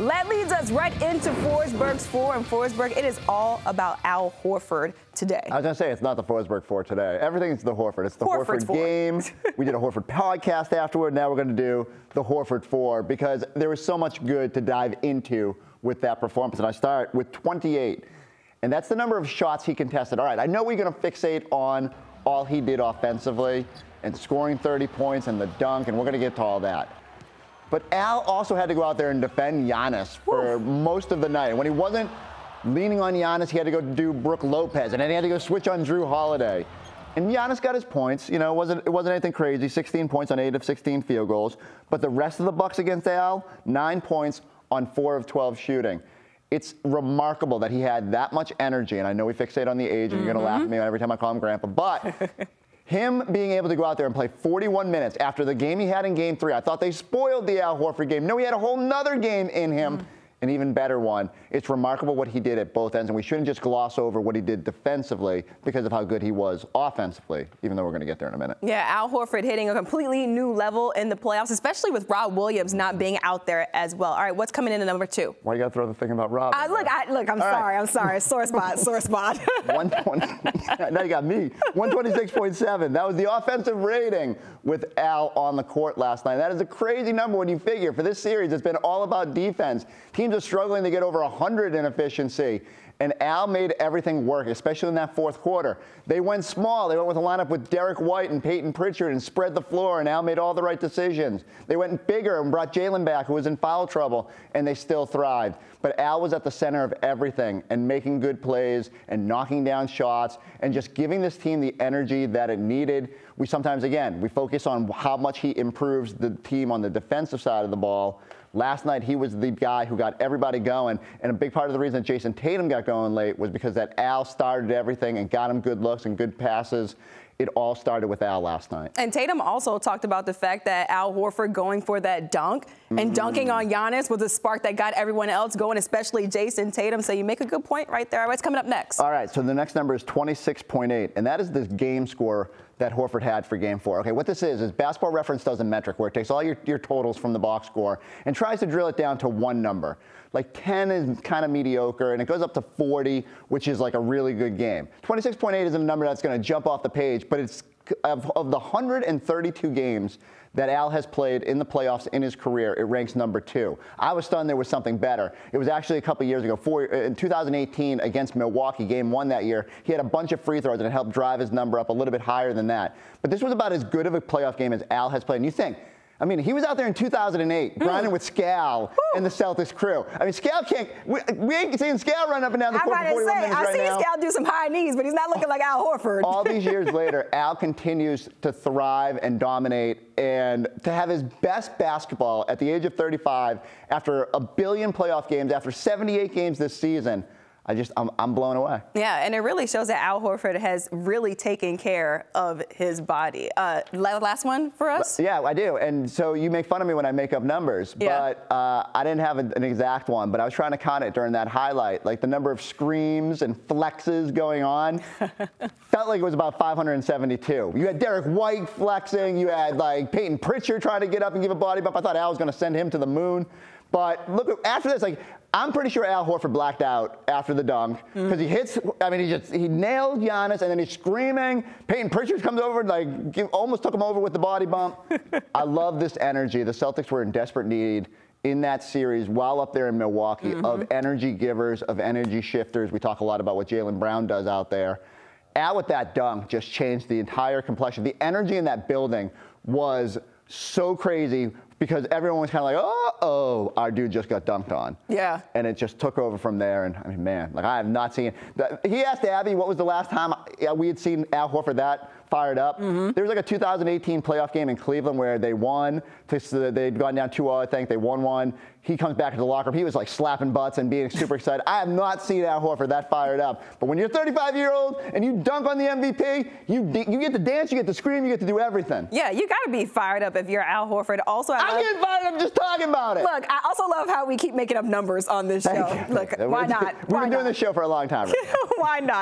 That leads us right into Forsberg's 4. And Forsberg, it is all about Al Horford today. I was going to say, it's not the Forsberg 4 today. Everything's the Horford. It's the Horford game. We did a Horford podcast afterward. Now we're going to do the Horford 4 because there was so much good to dive into with that performance. And I start with 28. And that's the number of shots he contested. All right, I know we're going to fixate on all he did offensively and scoring 30 points and the dunk, and we're going to get to all that. But Al also had to go out there and defend Giannis for most of the night. When he wasn't leaning on Giannis, he had to go do Brook Lopez, and then he had to go switch on Drew Holiday. And Giannis got his points. You know, it wasn't anything crazy. 16 points on 8 of 16 field goals. But the rest of the Bucks against Al, 9 points on 4 of 12 shooting. It's remarkable that he had that much energy. And I know we fixate on the age, and you're going to laugh at me every time I call him Grandpa. But him being able to go out there and play 41 minutes after the game he had in Game 3, I thought they spoiled the Al Horford game. No, he had a whole nother game in him, an even better one. It's remarkable what he did at both ends, and we shouldn't just gloss over what he did defensively because of how good he was offensively, even though we're going to get there in a minute. Yeah, Al Horford hitting a completely new level in the playoffs, especially with Rob Williams not being out there as well. All right, what's coming in at number 2? Why you got to throw the thing about Rob? Look, I'm sorry. Sore spot. 120. Now you got me. 126.7. That was the offensive rating with Al on the court last night. That is a crazy number when you figure for this series. It's been all about defense. Teams are struggling to get over 100 in efficiency, and Al made everything work, especially in that fourth quarter. They went small. They went with a lineup with Derek White and Peyton Pritchard and spread the floor, and Al made all the right decisions. They went bigger and brought Jalen back, who was in foul trouble, and they still thrived. But Al was at the center of everything and making good plays and knocking down shots and just giving this team the energy that it needed. We sometimes, again, we focus on how much he improves the team on the defensive side of the ball. Last night, he was the guy who got everybody going, and a big part of the reason that Jason Tatum got going late was because that Al started everything and got him good looks and good passes. It all started with Al last night. And Tatum also talked about the fact that Al Horford going for that dunk and dunking on Giannis was a spark that got everyone else going, especially Jason Tatum. So you make a good point right there. What's coming up next? All right, so the next number is 26.8, and that is the game score that Horford had for Game 4. Okay, what this is Basketball Reference does a metric where it takes all your totals from the box score and tries to drill it down to one number. Like 10 is kind of mediocre, and it goes up to 40, which is like a really good game. 26.8 isn't a number that's going to jump off the page, but it's of the 132 games that Al has played in the playoffs in his career, it ranks number 2. I was stunned there was something better. It was actually a couple years ago, in 2018 against Milwaukee, Game 1 that year. He had a bunch of free throws and it helped drive his number up a little bit higher than that. But this was about as good of a playoff game as Al has played. And you think, I mean, he was out there in 2008, grinding with Scal and the Celtics crew. I mean, Scal can't, we ain't seeing Scal run up and down the court for 41 minutes right now. I've seen Scal do some high knees, but he's not looking like Al Horford. All these years later, Al continues to thrive and dominate, and to have his best basketball at the age of 35, after a billion playoff games, after 78 games this season, I'm blown away. Yeah, and it really shows that Al Horford has really taken care of his body. Last one for us? Yeah, I do. And so you make fun of me when I make up numbers, but I didn't have an exact one, but I was trying to count it during that highlight. Like the number of screams and flexes going on felt like it was about 572. You had Derek White flexing. You had like Peyton Pritchard trying to get up and give a body bump. I thought Al was going to send him to the moon. But look, after this, like, I'm pretty sure Al Horford blacked out after the dunk because he hits. I mean, he nailed Giannis, and then he's screaming. Peyton Pritchard comes over and almost took him over with the body bump. I love this energy. The Celtics were in desperate need in that series while up there in Milwaukee of energy givers, of energy shifters. We talk a lot about what Jaylen Brown does out there. Al with that dunk just changed the entire complexion. The energy in that building was so crazy because everyone was kind of like, oh, our dude just got dunked on. Yeah. And it just took over from there. And I mean, man, like I have not seen. He asked Abby what was the last time we had seen Al Horford that fired up. There was like a 2018 playoff game in Cleveland where they won. They'd gone down 2-0, I think. They won one. He comes back into the locker room. He was like slapping butts and being super excited. I have not seen Al Horford that fired up. But when you're 35-year-old and you dunk on the MVP, you get to dance, you get to scream, you get to do everything. Yeah, you got to be fired up if you're Al Horford. Also, I'm getting fired up just talking about it. Look, I also love how we keep making up numbers on this show. Look, why not? We've been doing this show for a long time. Why not?